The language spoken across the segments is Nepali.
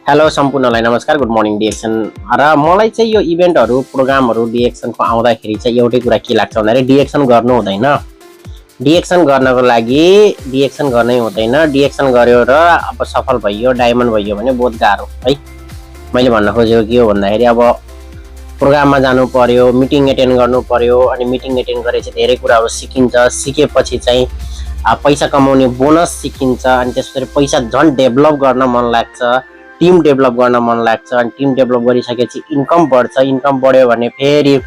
हेलो सम्पूर्णलाई नमस्कार, गुड मर्निङ डिएक्सन। र मलाई चाहिँ यो इभेन्टहरू प्रोग्रामहरू डिएक्सनको आउँदाखेरि चाहिँ एउटै कुरा के लाग्छ भन्दाखेरि डिएक्सन गर्नु हुँदैन। डिएक्सन गर्नको लागि डिएक्सन गर्नै हुँदैन। डिएक्सन गर्यो र अब सफल भइयो, डायमन्ड भइयो भने बहुत गाह्रो है। मैले भन्न खोजेको के हो भन्दाखेरि अब प्रोग्राममा जानु पर्यो, मिटिङ एटेन्ड गर्नु पर्यो, अनि मिटिङ एटेन्ड गरेपछि धेरै कुराहरू सिकिन्छ। सिकेपछि चाहिँ पैसा कमाउने बोनस सिकिन्छ, अनि त्यसपछि पैसा झन् डेभलप गर्न मन लाग्छ, टिम डेभलप गर्न मन लाग्छ, अनि टिम डेभलप गरिसकेपछि इन्कम बढ्छ। इन्कम बढ्यो भने फेरि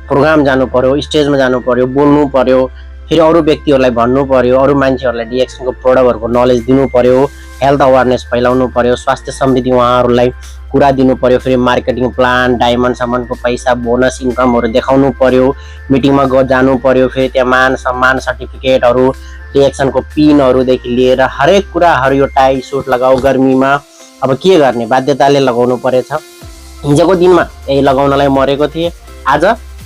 प्रोग्राम जानु पर्यो, स्टेजमा जानु पर्यो, बोल्नु पर्यो, फेरि अरू व्यक्तिहरूलाई भन्नु पर्यो, अरू मान्छेहरूलाई डिएक्सनको प्रोडक्टहरूको नलेज दिनु पर्यो, हेल्थ अवेरनेस फैलाउनु पर्यो, स्वास्थ्य सम्बन्धी उहाँहरूलाई कुरा दिनु पर्यो, फेरि मार्केटिङ प्लान, डायमन्डसम्मको पैसा, बोनस, इन्कमहरू देखाउनु पर्यो, मिटिङमा जानु पर्यो, फेरि त्यहाँ मान सम्मान सर्टिफिकेटहरू, डिएक्सनको पिनहरूदेखि लिएर हरेक कुराहरू, यो टाई सुट लगाऊ गर्मीमा अब के गर्ने बाध्यताले लगाउनु परेछ। हिजोको दिनमा यही लगाउनलाई मरेको थिएँ, आज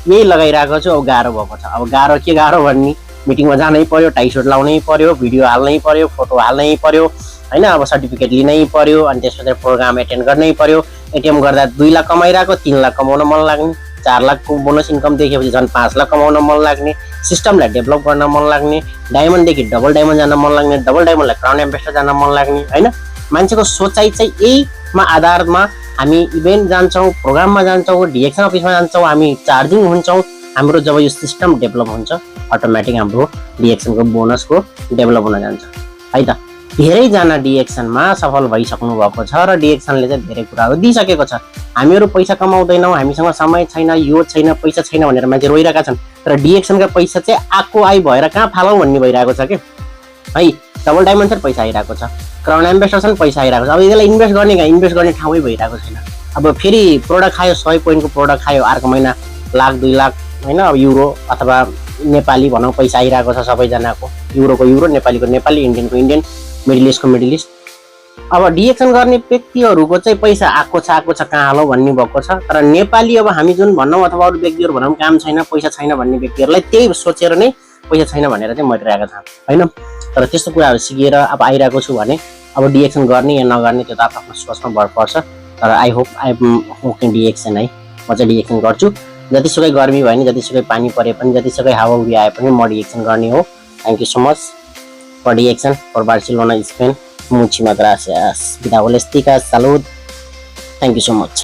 यही लगाइरहेको छु। अब गाह्रो भएको छ। अब गाह्रो के गाह्रो भन्ने, मिटिङमा जानै पर्यो, टाई सुट लाउनै पर्यो, भिडियो हाल्नै पर्यो, फोटो हाल्नै पर्यो हैन। अब सर्टिफिकेट लिनै पर्यो, अनि त्यसपछि प्रोग्राम एटेन्ड गर्नै पर्यो। एटिएम गर्दा 2 लाख कमाइरहेको 3 लाख कमाउन मन लाग्ने, 4 लाखको बोनस इन्कम देखेपछि झन् 5 लाख कमाउन मन लाग्ने, सिस्टमलाई डेभलप गर्न मन लाग्ने, डायमन्डदेखि डबल डायमन्ड जान मन लाग्ने, डबल डायमन्डलाई क्राउन एम्बेसडर जान मन लाग्ने हैन। मान्छेको सोचाइ चाहिँ यहीमा आधारमा हामी इभेन्ट जान्छौँ, प्रोग्राममा जान्छौँ, डिएक्सन अफिसमा जान्छौँ, हामी चार्जिङ हुन्छौँ। हाम्रो जब यो सिस्टम डेभलप हुन्छ अटोमेटिक हाम्रो डिएक्सनको बोनसको डेभलप हुन जान्छ है त। धेरैजना डिएक्सनमा सफल भइसक्नु भएको छ र डिएक्सनले चाहिँ धेरै कुराहरू दिइसकेको छ। हामीहरू पैसा कमाउँदैनौँ, हामीसँग समय छैन, यो छैन, पैसा छैन भनेर मान्छे रोइरहेका छन्, तर डिएक्सनका पैसा चाहिँ आएको आइ भएर कहाँ फालौँ भन्ने भइरहेको छ कि है। डबल डायमन्ड चाहिँ पैसा आइरहेको छ, क्राउन एम्बेसडर पैसा आइरहेको छ। अब यसलाई इन्भेस्ट गर्ने कहाँ, इन्भेस्ट गर्ने ठाउँै भइरहेको छैन। अब फेरि प्रोडक्ट खायो, 100 पोइन्टको प्रोडक्ट खायो, अर्को महिना लाख 2 लाख होइन। अब युरो अथवा नेपाली भनौँ पैसा आइरहेको छ सबैजनाको, युरोको युरो, नेपालीको नेपाली, इन्डियनको इन्डियन, मिडल इस्टको मिडल इस्ट। अब डिएक्सन गर्ने व्यक्तिहरूको चाहिँ पैसा आएको छ कहाँ हालौँ भन्ने भएको छ। तर नेपाली अब हामी जुन भनौँ अथवा अरू व्यक्तिहरू भनौँ काम छैन, पैसा छैन भन्ने व्यक्तिहरूलाई त्यही सोचेर नै पैसा छैन भनेर चाहिँ मरिरहेको छ होइन। तर त्यस्तो कुराहरू सिकेर अब आइरहेको छु भने अब डिएक्सन गर्ने या नगर्ने त्यो त आफ्नो सोचमा भर पर्छ। तर आई होप आई एम डिएक्सन है। म चाहिँ डिएक्सन गर्छु। जतिसुकै गर्मी भयो भने, जतिसुकै पानी परे पनि, जतिसुकै हावाहुरी आए पनि म डिएक्सन गर्ने हो। Thank you so much for डिएक्सन for Barcelona Spain. Muchísimas gracias. Vida holística, salud. Thank you so much.